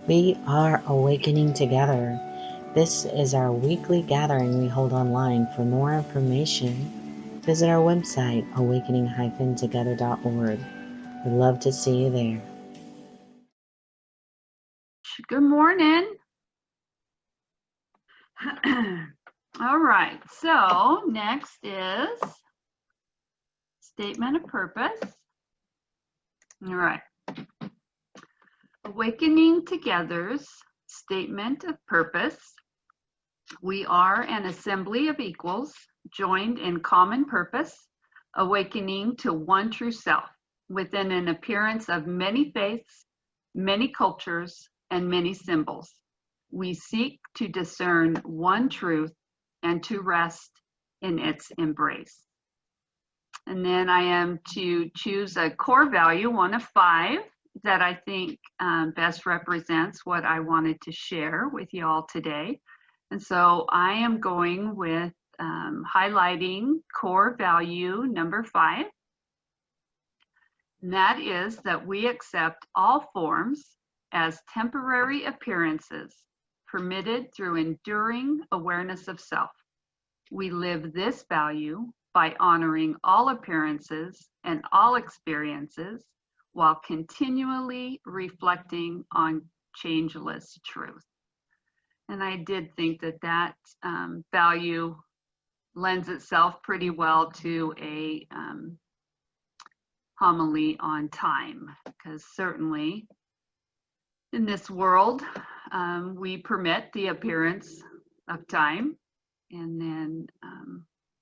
We are awakening together. This is our weekly gathering we hold online. For more information, visit our website, awakening-together.org. We'd love to see you there. Good morning. All right, so next is statement of purpose. All right. Awakening Together's statement of purpose. We are an assembly of equals, joined in common purpose, awakening to one true self, within an appearance of many faiths, many cultures, and many symbols. We seek to discern one truth and to rest in its embrace. And then I am to choose a core value, one of 5, that I think best represents what I wanted to share with you all today. And so I am going with highlighting core value number 5. And that is that we accept all forms as temporary appearances, permitted through enduring awareness of self. We live this value by honoring all appearances and all experiences while continually reflecting on changeless truth. And I did think that that value lends itself pretty well to a homily on time, because certainly in this world, we permit the appearance of time, and then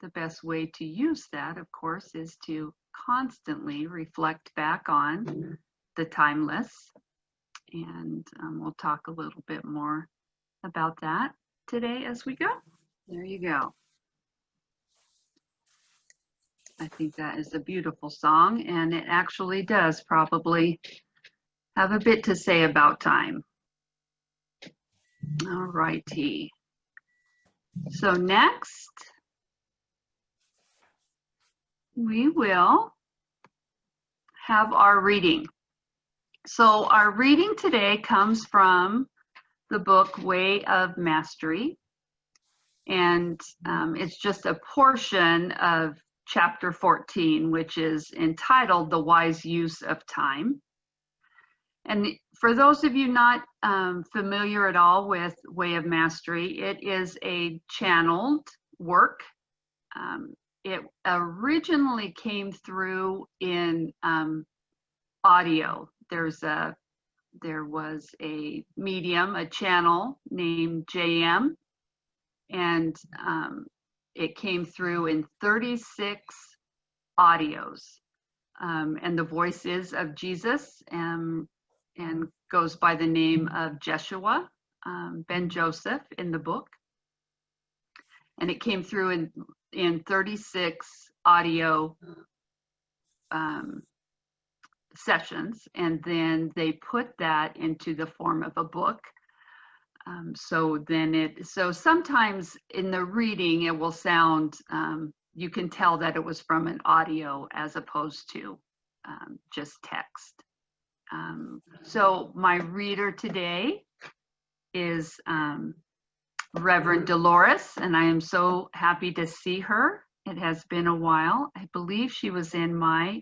the best way to use that, of course, is to constantly reflect back on the timeless, and we'll talk a little bit more about that today as we go. There you go. I think that is a beautiful song, and it actually does probably have a bit to say about time. All righty. So next, we will have our reading. So our reading today comes from the book Way of Mastery, and it's just a portion of chapter 14, which is entitled The Wise Use of Time. And for those of you not familiar at all with Way of Mastery, it is a channeled work. It originally came through in audio. There was a medium, a channel named JM, and it came through in 36 audios. And the voice is of Jesus, and goes by the name of Jeshua ben Joseph in the book. And it came through in 36 audio sessions, and then they put that into the form of a book. So sometimes in the reading it will sound, you can tell that it was from an audio as opposed to just text. So my reader today is Reverend Deloris, and I am so happy to see her. It has been a while. I believe she was in my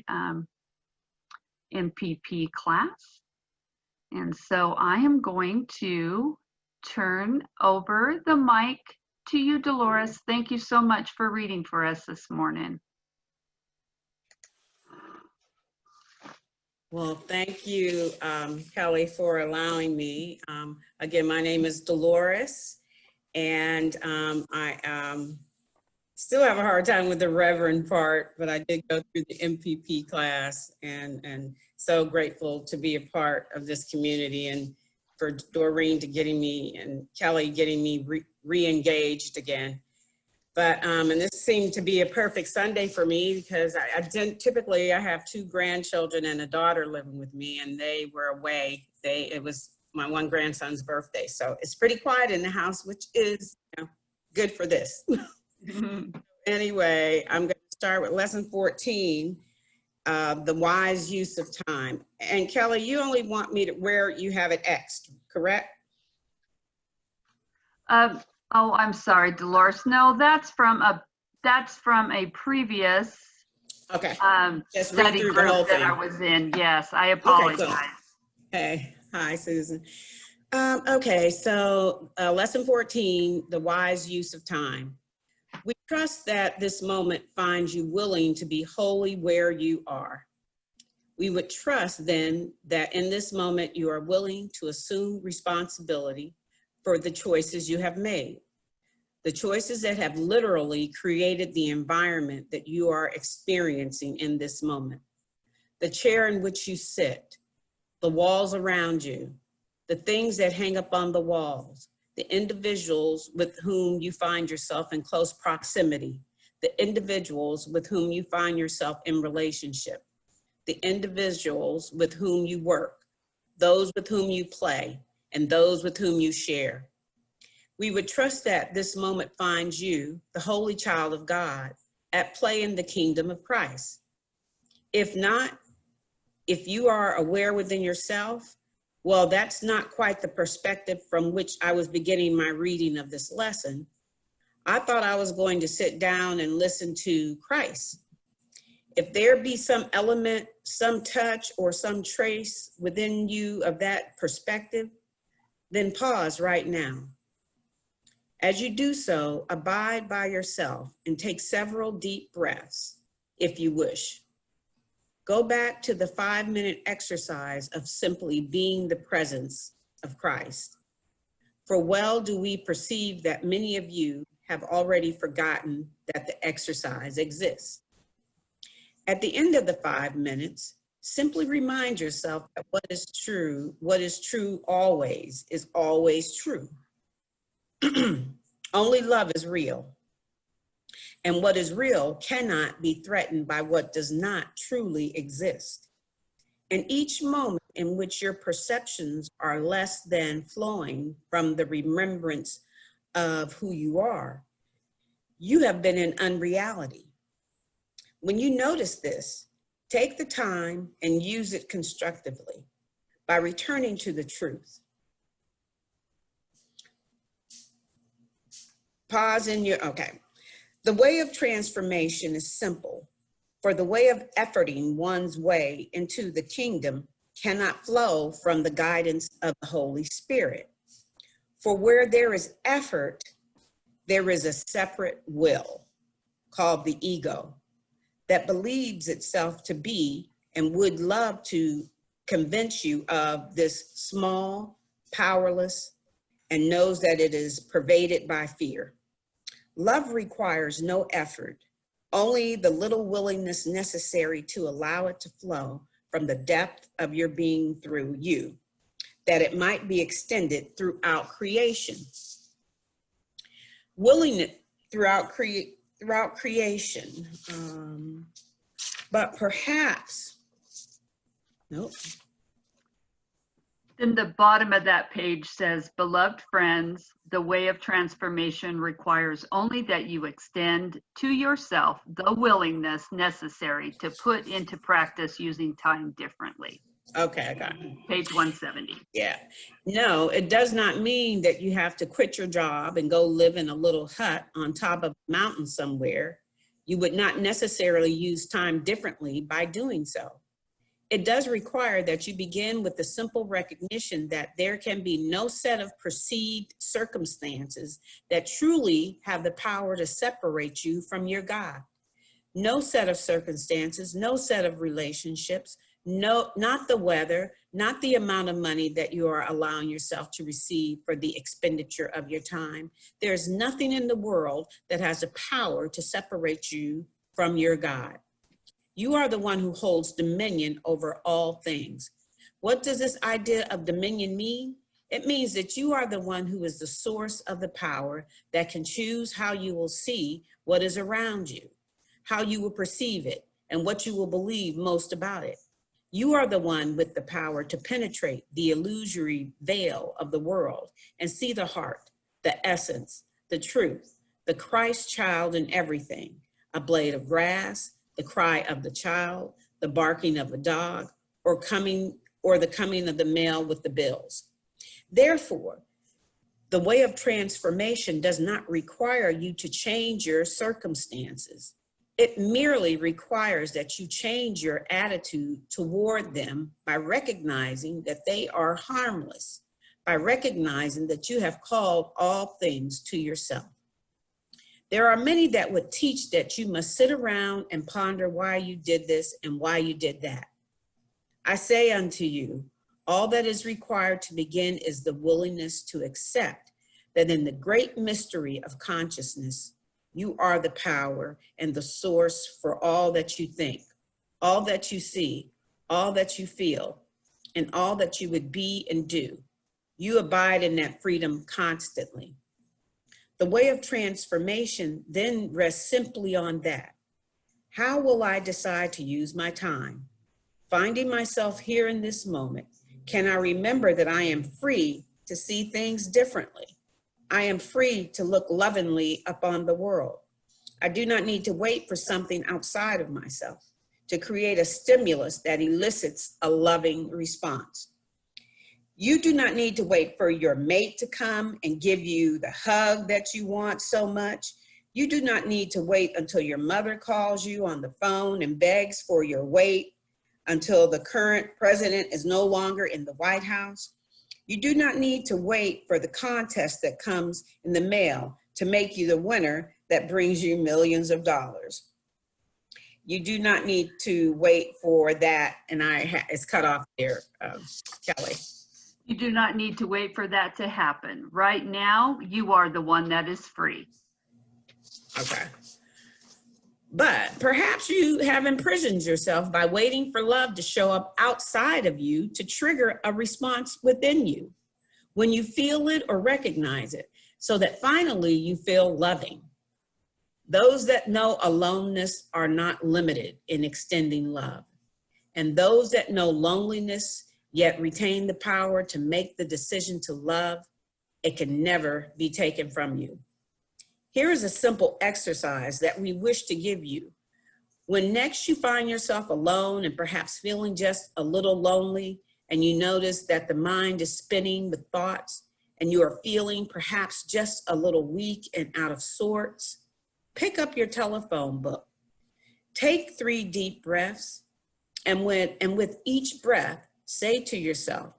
MPP class. And so I am going to turn over the mic to you, Deloris. Thank you so much for reading for us this morning. Well, thank you, Kelly, for allowing me. Again, my name is Deloris, and I still have a hard time with the Reverend part, but I did go through the MPP class, and so grateful to be a part of this community, and for Doreen to getting me, and Kelly getting me re-engaged again. But, and this seemed to be a perfect Sunday for me, because typically I have 2 grandchildren and a daughter living with me, and they were away. It was my one grandson's birthday. So it's pretty quiet in the house, which is good for this. Anyway, I'm going to start with lesson 14, the wise use of time. And Kelly, you only want me to where you have it X'd, correct? Oh, I'm sorry, Dolores. No, that's from a previous Okay, just read study through the group whole that I thing. was in. Yes, I Okay, cool. apologize. Hey, hi, Susan. Okay, so lesson 14, the wise use of time. We trust that this moment finds you willing to be wholly where you are. We would trust then that in this moment you are willing to assume responsibility for the choices you have made, the choices that have literally created the environment that you are experiencing in this moment, the chair in which you sit, the walls around you, the things that hang up on the walls, the individuals with whom you find yourself in close proximity, the individuals with whom you find yourself in relationship, the individuals with whom you work, those with whom you play, and those with whom you share. We would trust that this moment finds you, the holy child of God, at play in the kingdom of Christ. If not, if you are aware within yourself, well, that's not quite the perspective from which I was beginning my reading of this lesson. I thought I was going to sit down and listen to Christ. If there be some element, some touch, or some trace within you of that perspective, then pause right now. As you do so, abide by yourself and take several deep breaths, if you wish. Go back to the 5-minute exercise of simply being the presence of Christ. For well do we perceive that many of you have already forgotten that the exercise exists. At the end of the 5 minutes, simply remind yourself that what is true always is always true. Only love is real. And what is real cannot be threatened by what does not truly exist. And each moment in which your perceptions are less than flowing from the remembrance of who you are, you have been in unreality. When you notice this, take the time and use it constructively by returning to the truth. Pause in your, okay. The way of transformation is simple, for the way of efforting one's way into the kingdom cannot flow from the guidance of the Holy Spirit. For where there is effort, there is a separate will called the ego that believes itself to be and would love to convince you of this small, powerless, and knows that it is pervaded by fear. Love requires no effort, only the little willingness necessary to allow it to flow from the depth of your being through you, that it might be extended throughout creation. Willingness throughout creation, but perhaps, nope. Then the bottom of that page says, beloved friends, the way of transformation requires only that you extend to yourself the willingness necessary to put into practice using time differently. Okay, I got it. Page 170. Yeah. No, it does not mean that you have to quit your job and go live in a little hut on top of a mountain somewhere. You would not necessarily use time differently by doing so. It does require that you begin with the simple recognition that there can be no set of perceived circumstances that truly have the power to separate you from your God. No set of circumstances, no set of relationships, no, not the weather, not the amount of money that you are allowing yourself to receive for the expenditure of your time. There's nothing in the world that has the power to separate you from your God. You are the one who holds dominion over all things. What does this idea of dominion mean? It means that you are the one who is the source of the power that can choose how you will see what is around you, how you will perceive it, and what you will believe most about it. You are the one with the power to penetrate the illusory veil of the world and see the heart, the essence, the truth, the Christ child in everything, a blade of grass, the cry of the child, the barking of a dog, or the coming of the male with the bills. Therefore, the way of transformation does not require you to change your circumstances. It merely requires that you change your attitude toward them by recognizing that they are harmless, by recognizing that you have called all things to yourself. There are many that would teach that you must sit around and ponder why you did this and why you did that. I say unto you, all that is required to begin is the willingness to accept that in the great mystery of consciousness, you are the power and the source for all that you think, all that you see, all that you feel, and all that you would be and do. You abide in that freedom constantly. The way of transformation then rests simply on that. How will I decide to use my time? Finding myself here in this moment, can I remember that I am free to see things differently? I am free to look lovingly upon the world. I do not need to wait for something outside of myself to create a stimulus that elicits a loving response. You do not need to wait for your mate to come and give you the hug that you want so much. You do not need to wait until your mother calls you on the phone and begs for your wait, until the current president is no longer in the White House. You do not need to wait for the contest that comes in the mail to make you the winner that brings you millions of dollars. You do not need to wait for that, and it's cut off there, Kelly. You do not need to wait for that to happen. Right now, you are the one that is free. Okay. But perhaps you have imprisoned yourself by waiting for love to show up outside of you to trigger a response within you when you feel it or recognize it, so that finally you feel loving. Those that know aloneness are not limited in extending love. And those that know loneliness yet retain the power to make the decision to love, it can never be taken from you. Here is a simple exercise that we wish to give you. When next you find yourself alone and perhaps feeling just a little lonely, and you notice that the mind is spinning with thoughts, and you are feeling perhaps just a little weak and out of sorts, pick up your telephone book. Take 3 deep breaths, and with each breath, say to yourself,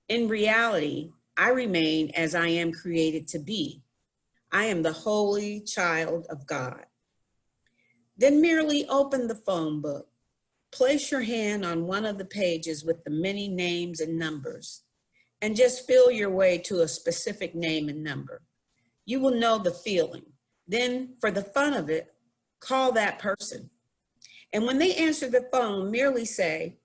in reality, I remain as I am created to be. I am the holy child of God. Then merely open the phone book. Place your hand on one of the pages with the many names and numbers, and just feel your way to a specific name and number. You will know the feeling. Then, for the fun of it, call that person. And when they answer the phone, merely say,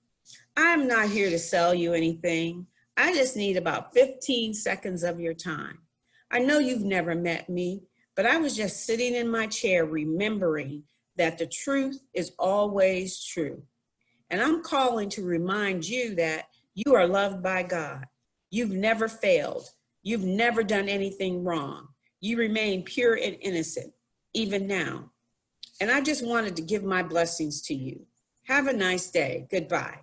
I'm not here to sell you anything. I just need about 15 seconds of your time. I know you've never met me, but I was just sitting in my chair remembering that the truth is always true. And I'm calling to remind you that you are loved by God. You've never failed. You've never done anything wrong. You remain pure and innocent, even now. And I just wanted to give my blessings to you. Have a nice day. Goodbye.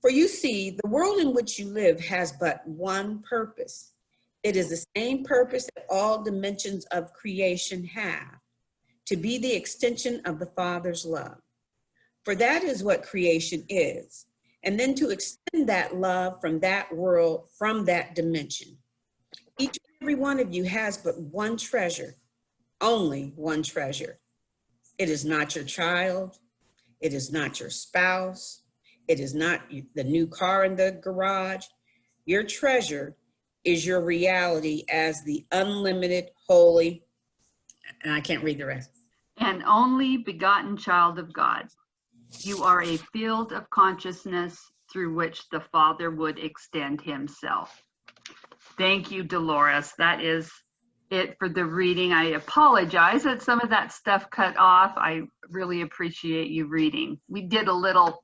For you see, the world in which you live has but one purpose. It is the same purpose that all dimensions of creation have, to be the extension of the Father's love. For that is what creation is, and then to extend that love from that world, from that dimension. Each and every one of you has but one treasure, only one treasure. It is not your child, it is not your spouse, it is not the new car in the garage. Your treasure is your reality as the unlimited, holy, and I can't read the rest. And only begotten child of God. You are a field of consciousness through which the Father would extend himself. Thank you, Deloris. That is it for the reading. I apologize that some of that stuff cut off. I really appreciate you reading. We did a little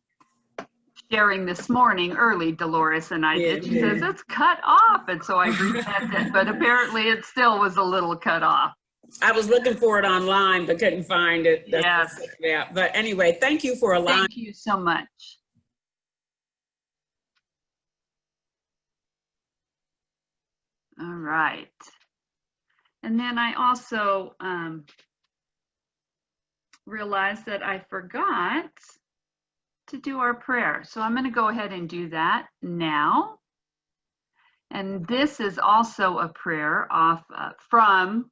sharing this morning early, Deloris and I did. She says, it's cut off. And so I resent it, but apparently it still was a little cut off. I was looking for it online, but couldn't find it. Yes. Yeah. But anyway, thank you for allowing. Thank you so much. right. And then I also realized that I forgot to do our prayer. So I'm going to go ahead and do that now. And this is also a prayer from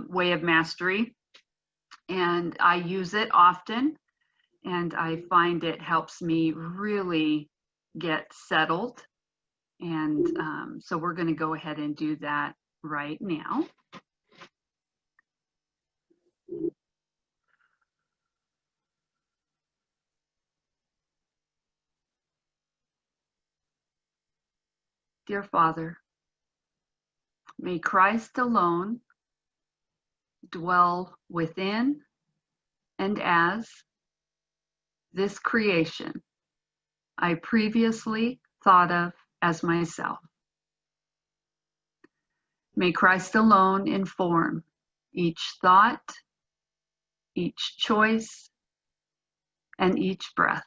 Way of Mastery. And I use it often. And I find it helps me really get settled. And so we're going to go ahead and do that right now. Dear Father, may Christ alone dwell within and as this creation I previously thought of as myself. May Christ alone inform each thought, each choice, and each breath.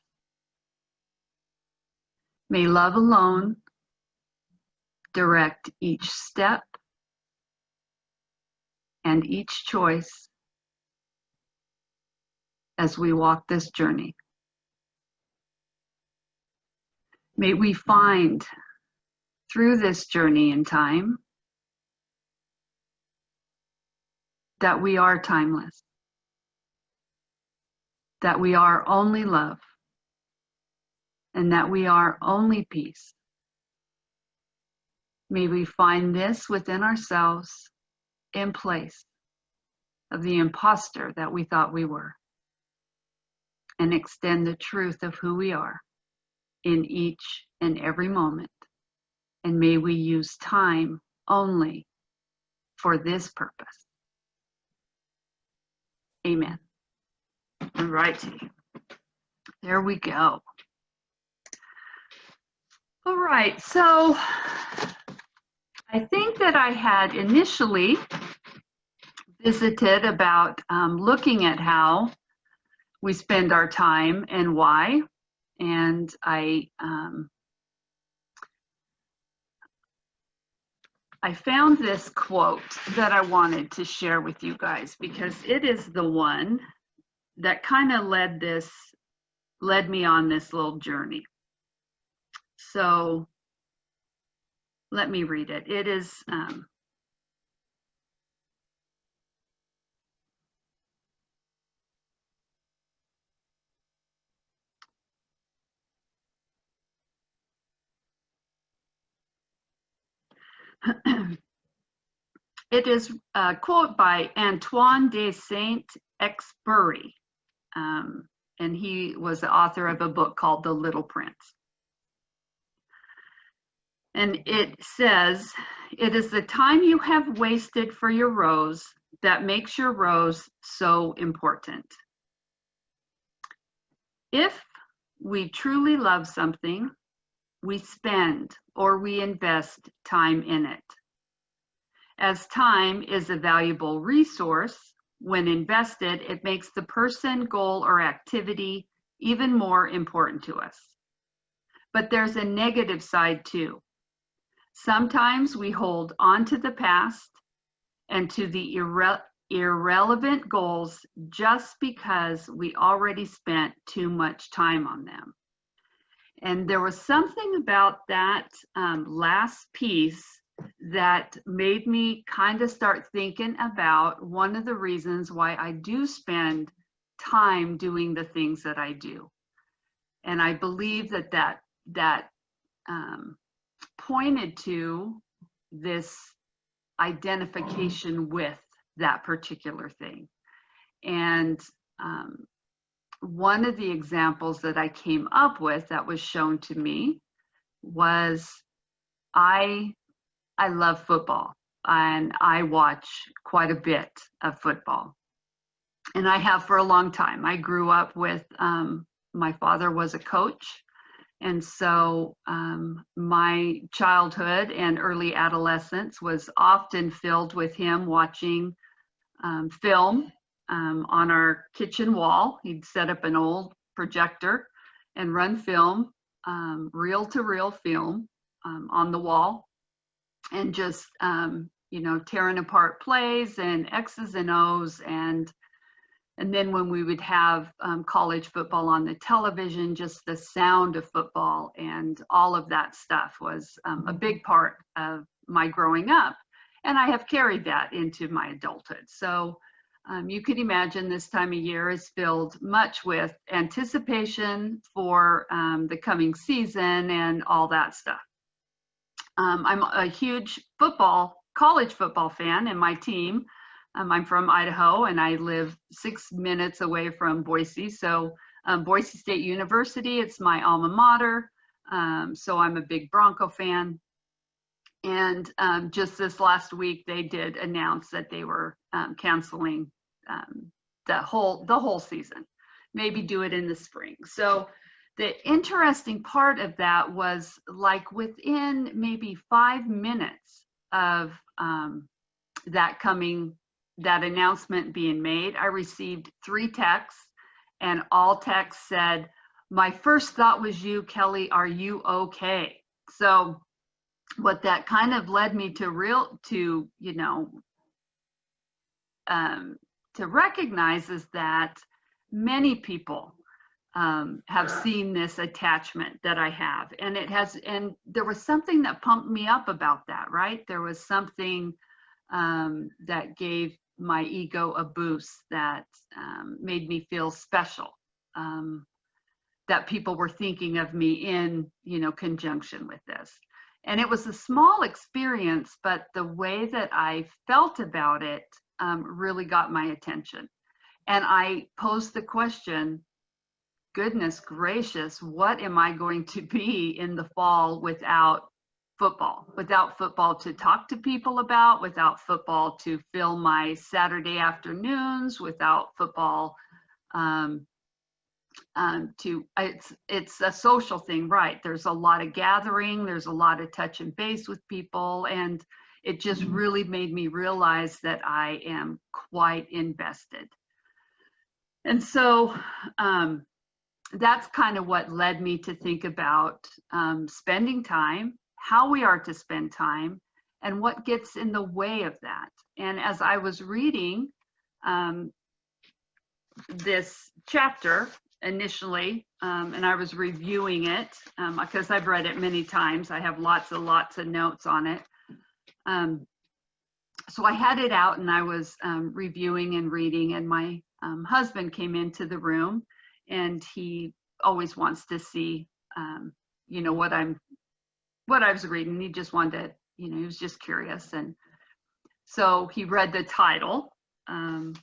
May love alone direct each step and each choice as we walk this journey. May we find through this journey in time that we are timeless, that we are only love, and that we are only peace. May we find this within ourselves in place of the imposter that we thought we were, and extend the truth of who we are in each and every moment. And may we use time only for this purpose. Amen. All right, there we go. All right, so I think that I had initially visited about looking at how we spend our time and why. And I found this quote that I wanted to share with you guys because it is the one that kind of led me on this little journey. So let me read it. It is it is a quote by Antoine de Saint-Exupéry, and he was the author of a book called The Little Prince. And it says, "It is the time you have wasted for your rose that makes your rose so important. If we truly love something, we spend or we invest time in it. As time is a valuable resource, when invested, it makes the person, goal, or activity even more important to us. But there's a negative side too. Sometimes we hold on to the past and to the irrelevant goals just because we already spent too much time on them." And there was something about that last piece that made me kind of start thinking about one of the reasons why I do spend time doing the things that I do. And I believe that pointed to this identification with that particular thing. And one of the examples that I came up with that was shown to me was I love football and I watch quite a bit of football. And I have for a long time. I grew up with, my father was a coach. And so my childhood and early adolescence was often filled with him watching film on our kitchen wall. He'd set up an old projector and run film, reel-to-reel film on the wall. and just, you know, tearing apart plays and X's and O's. And then when we would have college football on the television, just the sound of football and all of that stuff was a big part of my growing up. And I have carried that into my adulthood. So you could imagine this time of year is filled much with anticipation for the coming season and all that stuff. I'm a huge college football fan, and my team, I'm from Idaho, and I live 6 minutes away from Boise. So Boise State University, it's my alma mater. So I'm a big Bronco fan. And just this last week, they did announce that they were canceling the whole season, maybe do it in the spring. So the interesting part of that was, like, within maybe 5 minutes of that announcement being made, I received 3 texts, and all texts said, "My first thought was you, Kelly. Are you okay?" So what that kind of led me to recognize is that many people have seen this attachment that I have, and there was something that pumped me up about that, right? There was something that gave my ego a boost, that made me feel special, that people were thinking of me in, conjunction with this. And it was a small experience, but the way that I felt about it really got my attention. And I posed the question, goodness gracious, what am I going to be in the fall without football to talk to people about, without football to fill my Saturday afternoons, without football it's a social thing, right? There's a lot of gathering, there's a lot of touch and base with people, and it just really made me realize that I am quite invested. And so that's kind of what led me to think about spending time, how we are to spend time, and what gets in the way of that. And as I was reading this chapter initially, and I was reviewing it because I've read it many times, I have lots of notes on it. So I had it out and I was reviewing and reading, and my husband came into the room, and he always wants to see, what I was reading. He just wanted to, he was just curious. And so he read the title, and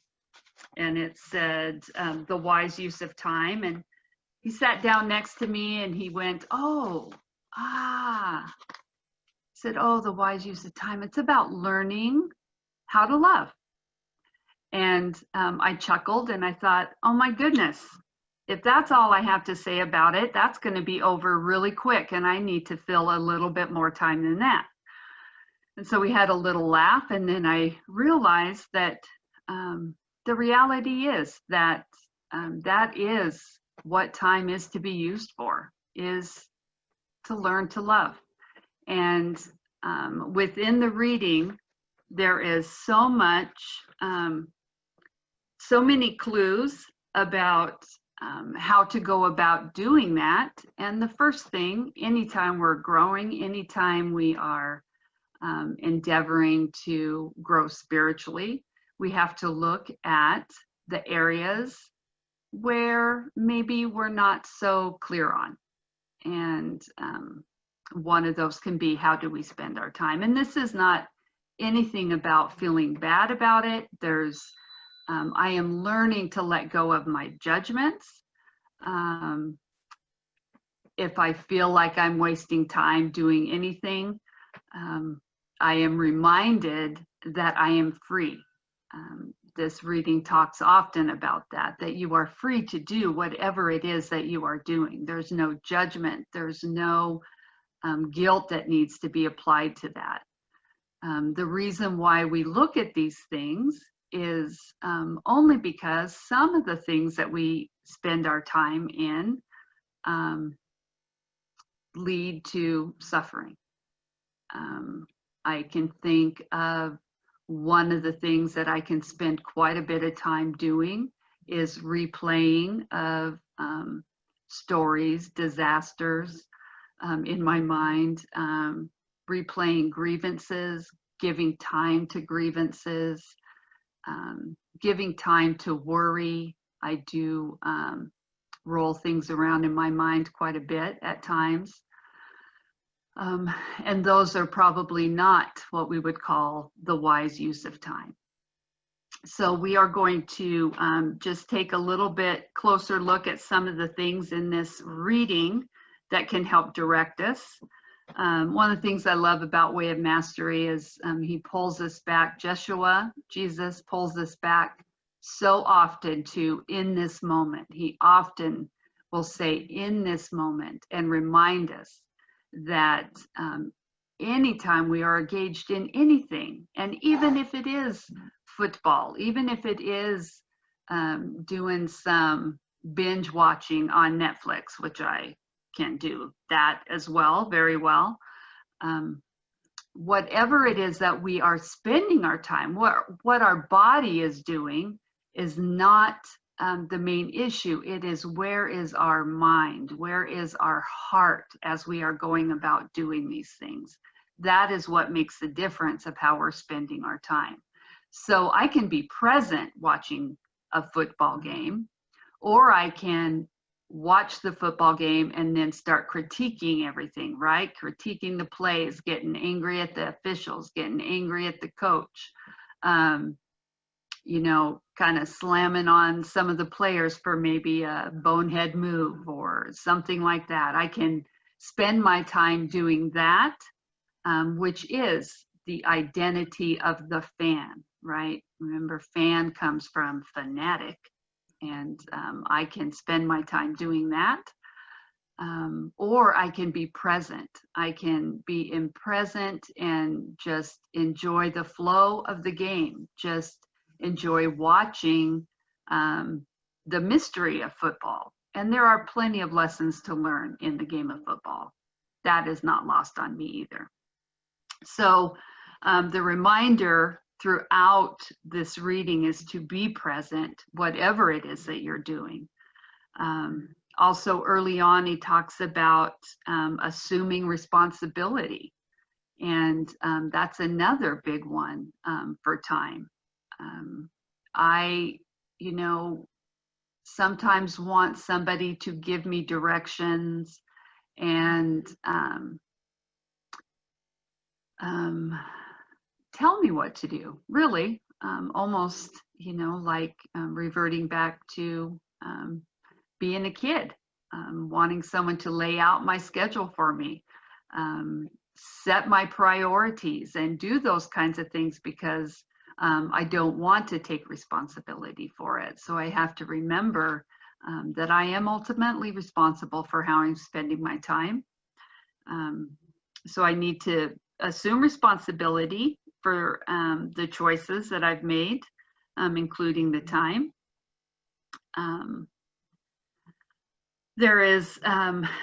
it said, The Wise Use of Time. And he sat down next to me and he went, said, The Wise Use of Time. It's about learning how to love. And I chuckled and I thought, oh my goodness, if that's all I have to say about it, that's going to be over really quick, and I need to fill a little bit more time than that. And so we had a little laugh, and then I realized that the reality is that that is what time is to be used for, is to learn to love. And within the reading, there is so many clues about how to go about doing that. And the first thing, anytime we're growing, anytime we are endeavoring to grow spiritually, we have to look at the areas where maybe we're not so clear on. And one of those can be, how do we spend our time? And this is not anything about feeling bad about it. I am learning to let go of my judgments. If I feel like I'm wasting time doing anything, I am reminded that I am free. This reading talks often about that you are free to do whatever it is that you are doing. There's no judgment. There's no guilt that needs to be applied to that. The reason why we look at these things is only because some of the things that we spend our time in lead to suffering. I can think of one of the things that I can spend quite a bit of time doing is replaying of stories, disasters in my mind, replaying grievances, giving time to grievances, giving time to worry. I do roll things around in my mind quite a bit at times. And those are probably not what we would call the wise use of time. So we are going to just take a little bit closer look at some of the things in this reading that can help direct us. One of the things I love about Way of Mastery is he pulls us back. Jesus pulls us back so often to in this moment. He often will say in this moment and remind us that anytime we are engaged in anything, and even if it is football, even if it is doing some binge watching on Netflix, which I can do that as well, very well. Whatever it is that we are spending our time, what our body is doing is not the main issue. It is where is our mind, where is our heart as we are going about doing these things. That is what makes the difference of how we're spending our time. So I can be present watching a football game, or I can watch the football game and then start critiquing everything, right? Critiquing the plays, getting angry at the officials, getting angry at the coach, you know, kind of slamming on some of the players for maybe a bonehead move or something like that. I can spend my time doing that, which is the identity of the fan, right? Remember, fan comes from fanatic. And I can spend my time doing that, or I can be present. I can be in present and just enjoy the flow of the game, just enjoy watching the mystery of football. And there are plenty of lessons to learn in the game of football. That is not lost on me either. So the reminder throughout this reading is to be present, whatever it is that you're doing. Also early on, he talks about assuming responsibility. And that's another big one for time. I, you know, sometimes want somebody to give me directions and tell me what to do, really, almost, you know, like reverting back to being a kid, wanting someone to lay out my schedule for me, set my priorities and do those kinds of things because I don't want to take responsibility for it. So I have to remember that I am ultimately responsible for how I'm spending my time. So I need to assume responsibility for the choices that I've made, including the time. There is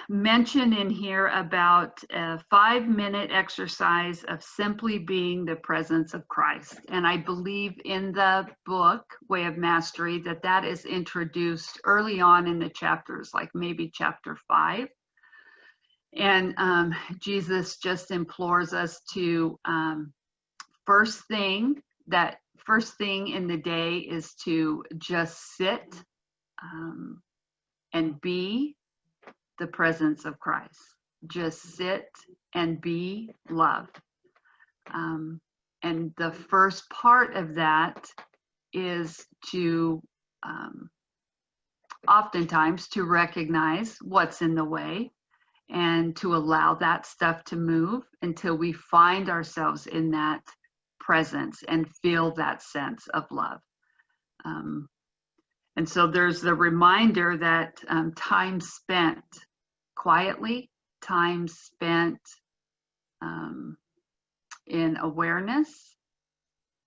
mention in here about a 5-minute exercise of simply being the presence of Christ. And I believe in the book, Way of Mastery, that that is introduced early on in the chapters, like maybe chapter 5. And Jesus just implores us to, first thing in the day is to just sit and be the presence of Christ. Just sit and be love. And the first part of that is to oftentimes to recognize what's in the way and to allow that stuff to move until we find ourselves in that presence and feel that sense of love. And so there's the reminder that time spent quietly, time spent in awareness,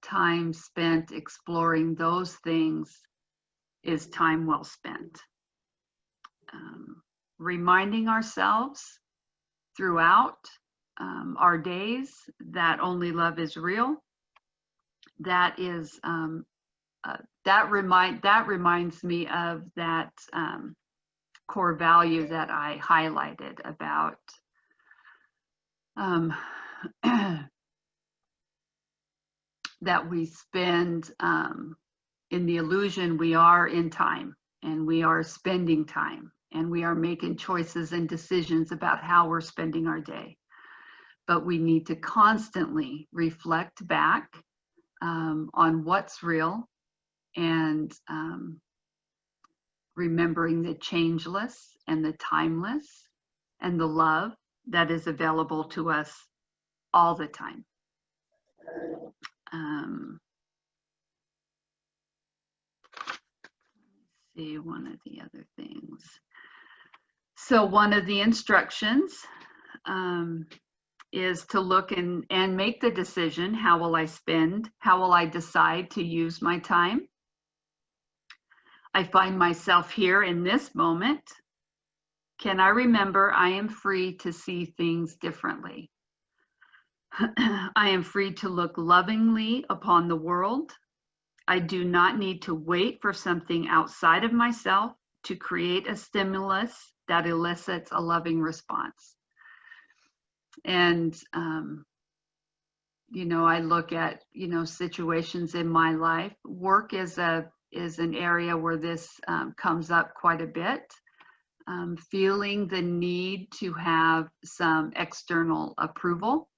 time spent exploring those things is time well spent. Reminding ourselves throughout our days, that only love is real. That is that reminds me of that core value that I highlighted about that we spend in the illusion we are in time, and we are spending time, and we are making choices and decisions about how we're spending our day. But we need to constantly reflect back on what's real, and remembering the changeless and the timeless and the love that is available to us all the time. Let's see, one of the other things. So one of the instructions is to look and make the decision, how will I spend? How will I decide to use my time? I find myself here in this moment. Can I remember I am free to see things differently? I am free to look lovingly upon the world. I do not need to wait for something outside of myself to create a stimulus that elicits a loving response. And, you know, I look at, you know, situations in my life. Work is an area where this comes up quite a bit. Feeling the need to have some external approval,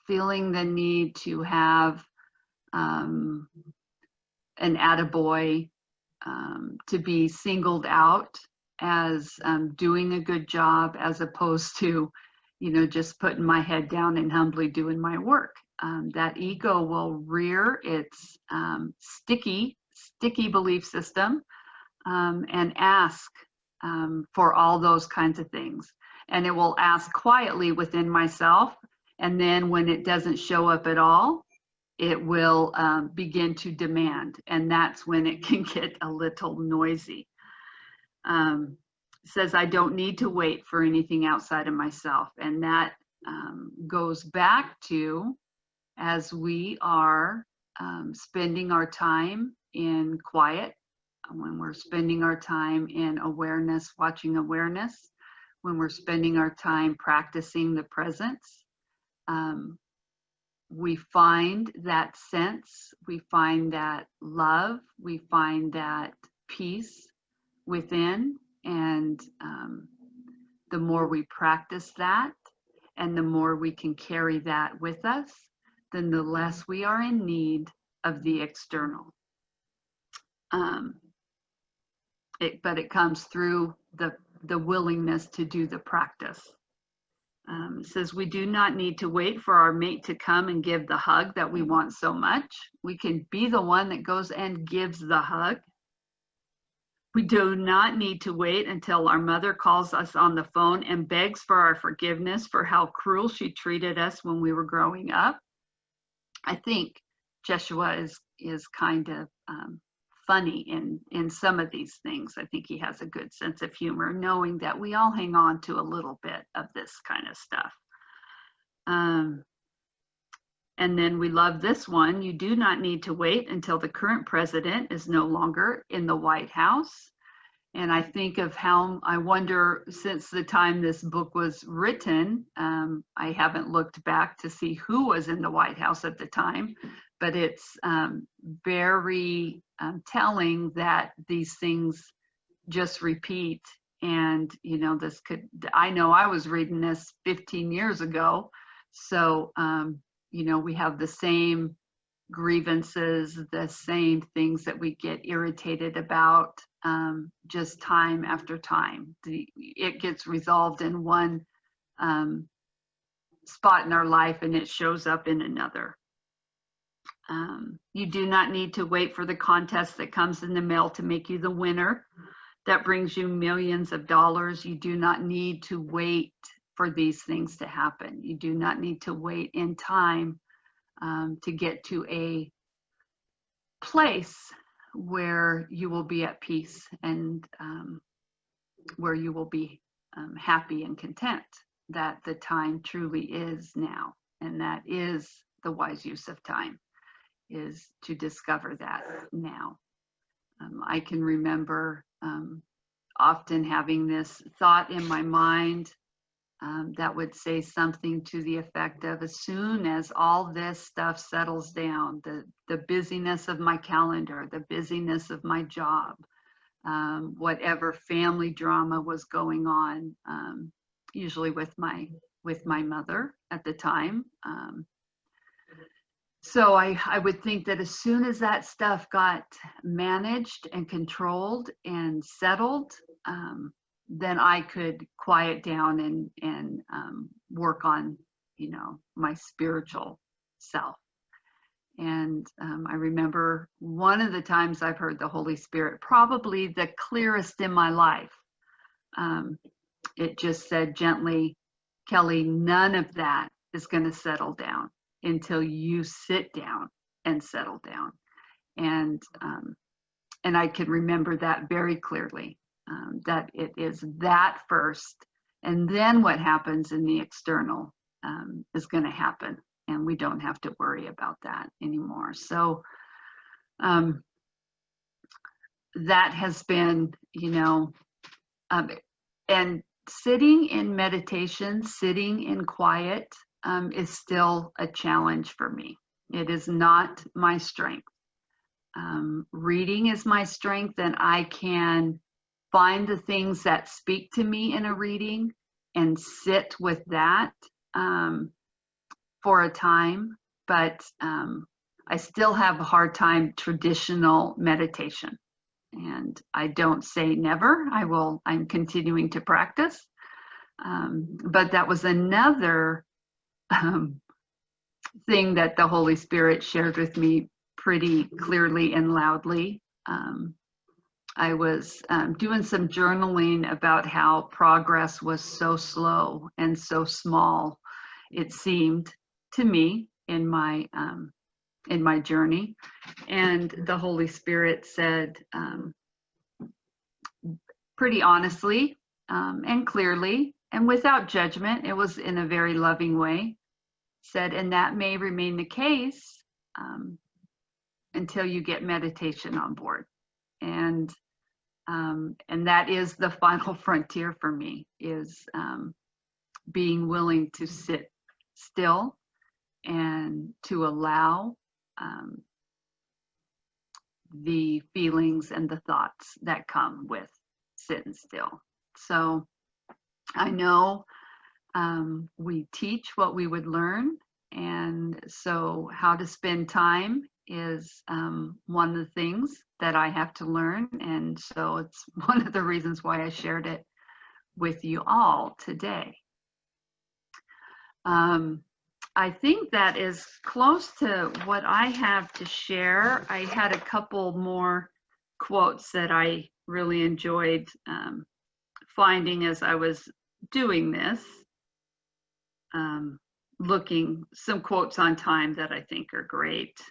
feeling the need to have an attaboy, to be singled out as doing a good job, as opposed to, you know, just putting my head down and humbly doing my work. That ego will rear its sticky belief system and ask for all those kinds of things. And it will ask quietly within myself. And then when it doesn't show up at all, it will begin to demand. And that's when it can get a little noisy. Says I don't need to wait for anything outside of myself. And that goes back to, as we are spending our time in quiet, when we're spending our time in awareness, watching awareness, when we're spending our time practicing the presence, we find that sense, we find that love, we find that peace within. And the more we practice that, and the more we can carry that with us, then the less we are in need of the external. But it comes through the willingness to do the practice. It says we do not need to wait for our mate to come and give the hug that we want so much. We can be the one that goes and gives the hug. We do not need to wait until our mother calls us on the phone and begs for our forgiveness for how cruel she treated us when we were growing up. I think Jeshua is kind of funny in some of these things. I think he has a good sense of humor, knowing that we all hang on to a little bit of this kind of stuff. And then we love this one. You do not need to wait until the current president is no longer in the White House. And I think of how, I wonder, since the time this book was written, I haven't looked back to see who was in the White House at the time, but it's very telling that these things just repeat. And, you know, this could, I know I was reading this 15 years ago. So, you know, we have the same grievances, the same things that we get irritated about, just time after time. It gets resolved in one spot in our life and it shows up in another. You do not need to wait for the contest that comes in the mail to make you the winner that brings you millions of dollars. You do not need to wait for these things to happen. You do not need to wait in time to get to a place where you will be at peace and where you will be happy and content. that the time truly is now, and that is the wise use of time, is to discover that now. I can remember often having this thought in my mind that would say something to the effect of, as soon as all this stuff settles down, the busyness of my calendar, the busyness of my job, whatever family drama was going on, usually with my mother at the time. So I would think that as soon as that stuff got managed and controlled and settled, then I could quiet down and work on, my spiritual self. And I remember one of the times I've heard the Holy Spirit, probably the clearest in my life. It just said gently, Kelly, none of that is going to settle down until you sit down and settle down. And I can remember that very clearly, that it is that first, and then what happens in the external is going to happen, and we don't have to worry about that anymore. So that has been, and sitting in meditation, sitting in quiet, is still a challenge for me. It is not my strength. Reading is my strength, and I can find the things that speak to me in a reading and sit with that for a time. But I still have a hard time traditional meditation. And I don't say never. I'm continuing to practice. But that was another thing that the Holy Spirit shared with me pretty clearly and loudly. I was doing some journaling about how progress was so slow and so small, it seemed to me in my journey. And the Holy Spirit said, pretty honestly and clearly and without judgment, it was in a very loving way, said, and that may remain the case until you get meditation on board. And that is the final frontier for me, is being willing to sit still and to allow the feelings and the thoughts that come with sitting still. So I know we teach what we would learn, and so how to spend time is one of the things that I have to learn, and so it's one of the reasons why I shared it with you all today. I think that is close to what I have to share. I had a couple more quotes that I really enjoyed finding as I was doing this, looking some quotes on time that I think are great.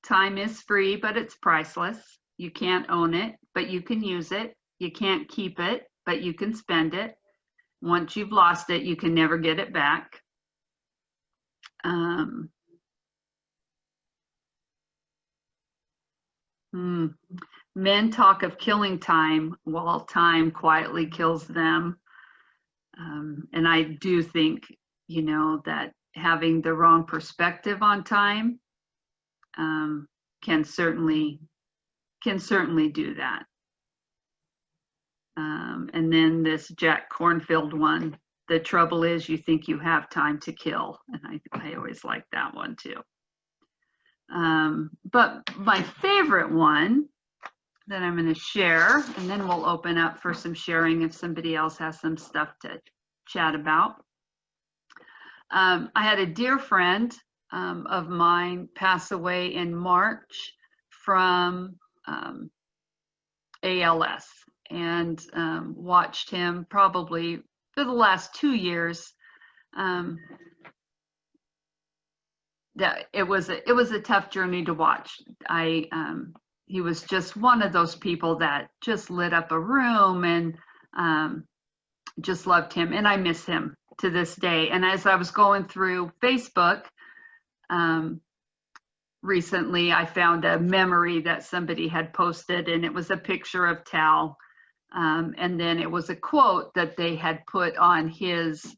Time is free, but it's priceless. You can't own it, but you can use it. You can't keep it, but you can spend it. Once you've lost it, you can never get it back. Men talk of killing time while time quietly kills them. And I do think, that having the wrong perspective on time can certainly do that. And then this Jack Cornfield one, the trouble is you think you have time to kill. And I always like that one too. But my favorite one that I'm going to share, and then we'll open up for some sharing if somebody else has some stuff to chat about. I had a dear friend of mine pass away in March from ALS, and watched him probably for the last 2 years. That it was a tough journey to watch. he was just one of those people that just lit up a room, and just loved him. And I miss him to this day. And as I was going through Facebook recently, I found a memory that somebody had posted, and it was a picture of Tal. And then it was a quote that they had put on his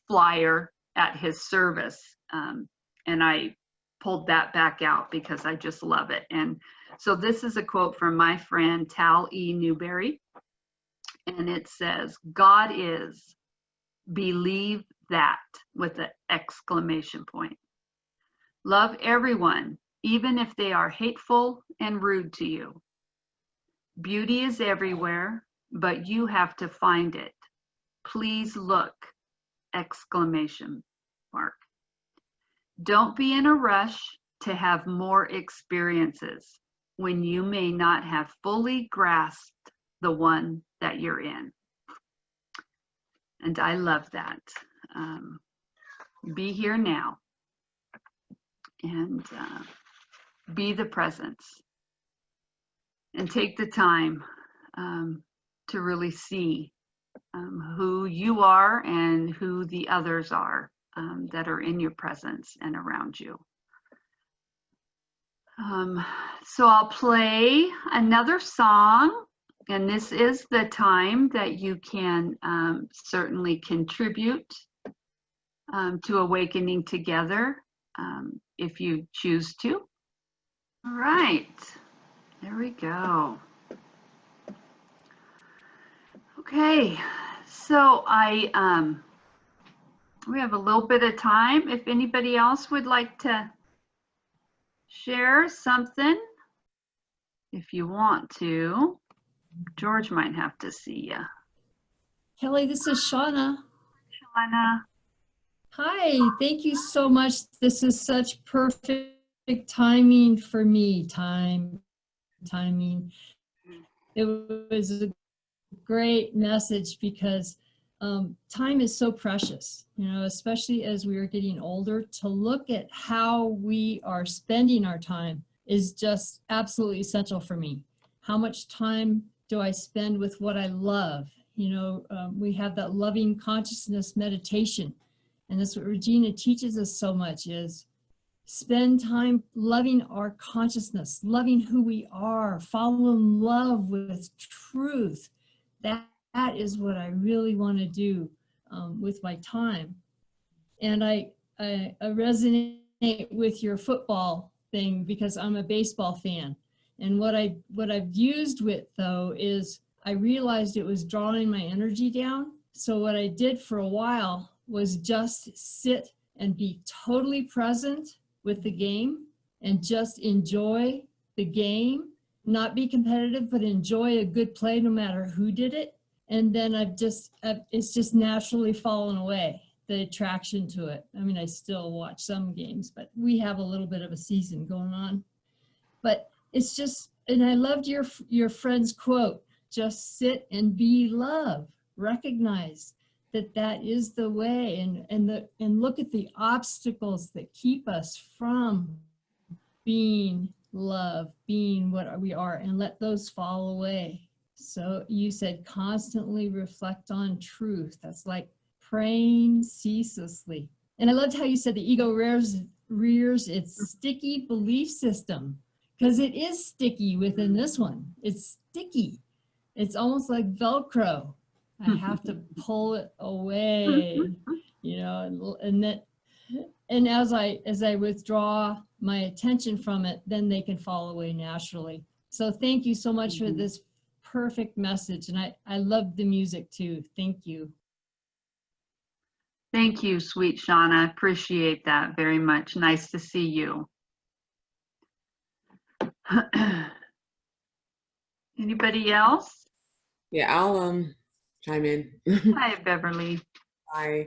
flyer at his service. And I pulled that back out because I just love it. And so this is a quote from my friend Tal E. Newberry. And it says, "God is, believe that," with an exclamation point. "Love everyone, even if they are hateful and rude to you. Beauty is everywhere, but you have to find it. Please look, exclamation mark. Don't be in a rush to have more experiences when you may not have fully grasped the one that you're in." And I love that. Be here now, and be the presence, and take the time to really see who you are and who the others are that are in your presence and around you. So I'll play another song, and this is the time that you can certainly contribute to Awakening Together if you choose to. All right, there we go. Okay, so we have a little bit of time. If anybody else would like to share something, if you want to. George might have to see you. Kelly, this is Shauna. Shauna. Hi, thank you so much. This is such perfect timing for me. Timing. It was a great message because time is so precious, you know, especially as we are getting older. To look at how we are spending our time is just absolutely essential for me. How much time do I spend with what I love? You know, we have that loving consciousness meditation, and that's what Regina teaches us so much, is spend time loving our consciousness, loving who we are, fall in love with truth. That is what I really want to do with my time. And I resonate with your football thing because I'm a baseball fan. And what I've used with, though, is I realized it was drawing my energy down. So what I did for a while was just sit and be totally present with the game and just enjoy the game, not be competitive, but enjoy a good play no matter who did it. And then it's just naturally fallen away, the attraction to it. I mean, I still watch some games, but we have a little bit of a season going on. But it's just, and I loved your friend's quote, just sit and be love. Recognize that is the way, and look at the obstacles that keep us from being love, being what we are, and let those fall away. So you said constantly reflect on truth. That's like praying ceaselessly. And I loved how you said the ego rears its sticky belief system, because it is sticky within this one. It's sticky. It's almost like Velcro. I have to pull it away, you know, and as I withdraw my attention from it, then they can fall away naturally. So thank you so much for this perfect message. And I love the music too. Thank you. Thank you, sweet Shauna. I appreciate that very much. Nice to see you. Anybody else? Yeah, I'll chime in. Hi, Beverly. Hi.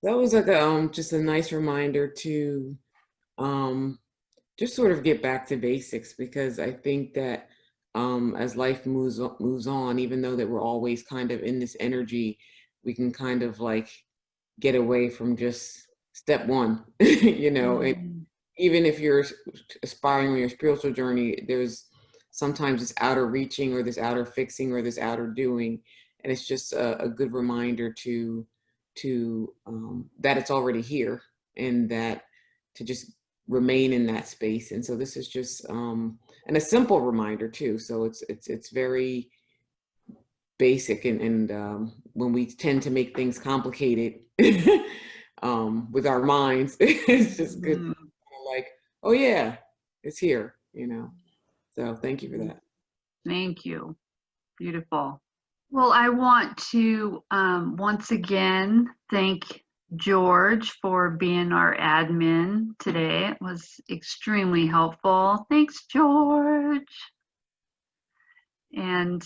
That was like a just a nice reminder to just sort of get back to basics, because I think that as life moves on, even though that we're always kind of in this energy, we can kind of like get away from just step one, you know. And even if you're aspiring on your spiritual journey, there's sometimes this outer reaching or this outer fixing or this outer doing. And it's just a good reminder to that it's already here, and that to just remain in that space. And so this is just and a simple reminder too. So it's very basic, and when we tend to make things complicated with our minds, it's just good, like, oh yeah, it's here, you know. So thank you for that. Thank you. Beautiful. Well, I want to once again thank George for being our admin today. It was extremely helpful. Thanks, George. And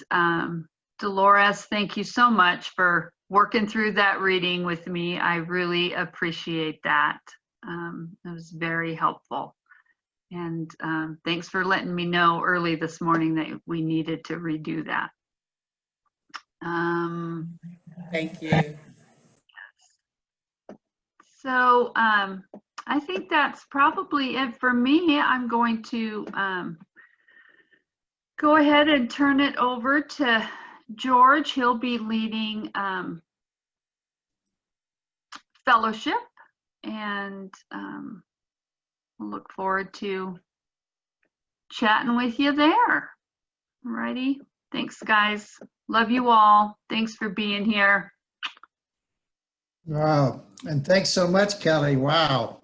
Dolores, thank you so much for working through that reading with me. I really appreciate that. It was very helpful. And thanks for letting me know early this morning that we needed to redo that. Thank you. So I think that's probably it for me. I'm going to go ahead and turn it over to George. He'll be leading fellowship, and we'll look forward to chatting with you there. Alrighty. Thanks, guys. Love you all. Thanks for being here. Wow. And thanks so much, Kelly. Wow.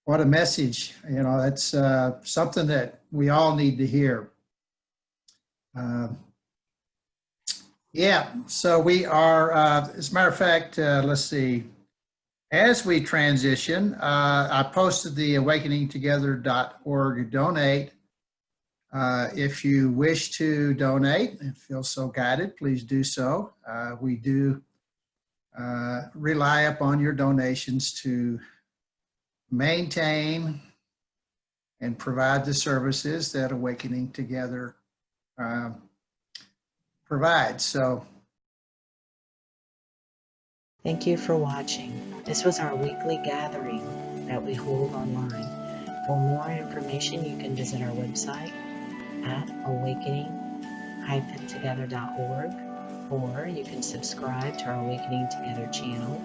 What a message. You know, that's something that we all need to hear. Yeah, so we are, as a matter of fact, let's see, as we transition, I posted the awakeningtogether.org donate. If you wish to donate and feel so guided, please do so. We do rely upon your donations to maintain and provide the services that Awakening Together provides. So, Thank you for watching. This was our weekly gathering that we hold online. For more information, you can visit our website at awakening-together.org, or you can subscribe to our Awakening Together channel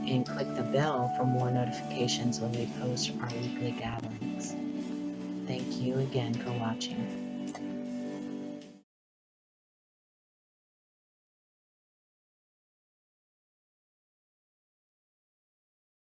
and click the bell for more notifications when we post our weekly gatherings. Thank you again for watching.